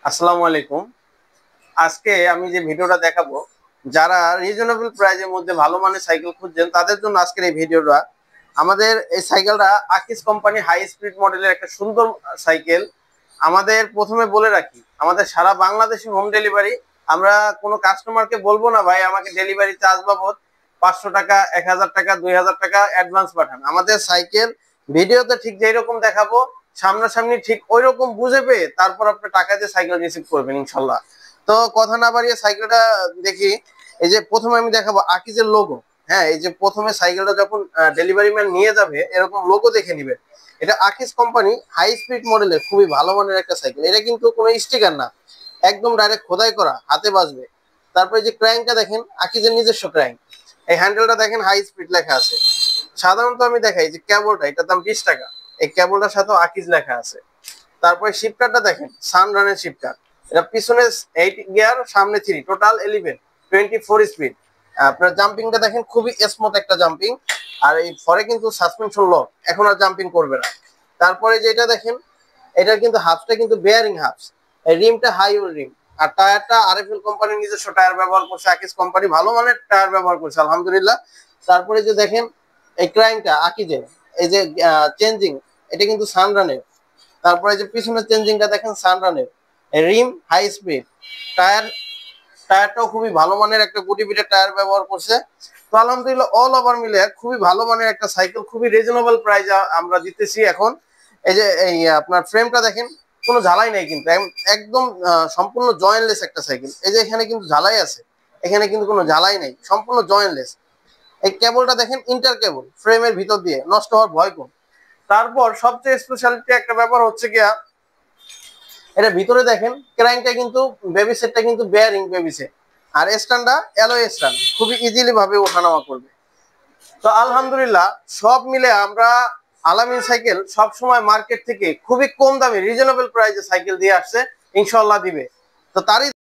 আসসালামু আলাইকুম। আজকে আমি যে ভিডিওটা দেখাবো, যারা রিজনেবল প্রাইজের মধ্যে ভালো মানের সাইকেল খুঁজছেন তাদের জন্য আজকের এই ভিডিওটা। আমাদের এই সাইকেলটা আকিস কোম্পানি হাই স্পিড মডেলের একটা সুন্দর সাইকেল। আমাদের প্রথমে বলে রাখি, আমাদের সারা বাংলাদেশে হোম ডেলিভারি। আমরা কোনো কাস্টমারকে বলবো না ভাই আমাকে ডেলিভারি চার্জ বাবদ 500 টাকা, 1000 টাকা, 2000 টাকা অ্যাডভান্স পাঠান। আমাদের সাইকেল ভিডিওতে ঠিক যেই রকম দেখাবো, সামনাসামনি ঠিক ওই রকম বুঝে পেয়ে তারপর আপনি টাকা দিয়ে সাইকেল রিসিভ করবেন ইনশাল্লাহ। তো কথা না বাড়িয়ে সাইকেলটা দেখি। এই যে প্রথমে আমি দেখাবো আকিজের লোগো। হ্যাঁ, এই যে প্রথমে সাইকেলটা যখন ডেলিভারি ম্যান নিয়ে যাবে এরকম লোগো দেখে নিবে। এটা আকিজ কোম্পানি হাই স্পিড মডেলের খুবই ভালো মানের একটা সাইকেল। এটা কিন্তু কোনো স্টিকার না, একদম ডাইরেক্ট খোদাই করা, হাতে বাজবে। তারপরে যে ক্র্যাঙ্কটা দেখেন আকিজের নিজস্ব ক্র্যাঙ্ক। এই হ্যান্ডেলটা দেখেন হাই স্পিড লেখা আছে। সাধারণত আমি দেখাই যে কেবলটা, এটার দাম 20 টাকা। এই কেবলটার সাথেও আকিজ লেখা আছে। তারপরে শিফটারটা দেখেন সানরানের শিফটার। এটা পিছনে 8 গিয়ার, সামনে 3, টোটাল 11, 24 স্পিড। আপনার জাম্পিংটা দেখেন খুবই স্মুথ একটা জাম্পিং। আর এই ফরে কিন্তু সাসপেনশন লক, এখন আর জাম্পিং করবে না। তারপরে যেটা দেখেন, এটার কিন্তু হাফটা কিন্তু বেয়ারিং হাফস। এই রিমটা হাই রিম। আর টায়ারটা আরএফএল কোম্পানির নিজস্ব টায়ার ব্যবহার করছে, আকিজ কোম্পানি ভালো মানের টায়ার ব্যবহার করছে আলহামদুলিল্লাহ। তারপরে যে দেখেন এই ক্রাইংটা আকিজের, এই যে চেঞ্জিং, এটা কিন্তু সানরানের। তারপরে যে পিছনের চেঞ্জিংটা দেখেন সানরানের। রিম হাই স্পিড। টায়ার, টায়ারটাও খুবই ভালো মানের একটা গুটি বিটের টায়ার ব্যবহার করছে। তো আলহামদুলিল্লাহ অল ওভার মিলে খুবই ভালো মানের একটা সাইকেল, খুবই রিজনেবল প্রাইসে আমরা দিতেছি এখন। এই যে এই আপনার ফ্রেমটা দেখেন, কোনো ঝালাই নাই কিন্তু, একদম সম্পূর্ণ জয়েন্টলেস একটা সাইকেল। এই যে এখানে কিন্তু ঝালাই আছে, এখানে কিন্তু কোনো ঝালাই নাই, সম্পূর্ণ জয়েন্টলেস। এই কেবলটা দেখেন ইন্টার কেবল, ফ্রেমের ভিতর দিয়ে, নষ্ট হওয়ার ভয় কম। তারপর সবচেয়ে স্পেশালিটি একটা ব্যাপার হচ্ছে গিয়া, এটা ভিতরে দেখেন ক্র্যাঙ্কটা কিন্তু বেবি সেটটা কিন্তু বেয়ারিং বেবি সেট। আর স্ট্যান্ডটা অ্যালয় স্ট্যান্ড, খুবই ইজিলি ভাবে ওঠানামা করবে। তো আলহামদুলিল্লাহ সব মিলে আমরা আলামিন সাইকেল সব সময় মার্কেট থেকে খুবই কম দামে রিজনেবল প্রাইসে সাইকেল দিয়ে আসছে, ইনশাআল্লাহ দিবে। তো তারই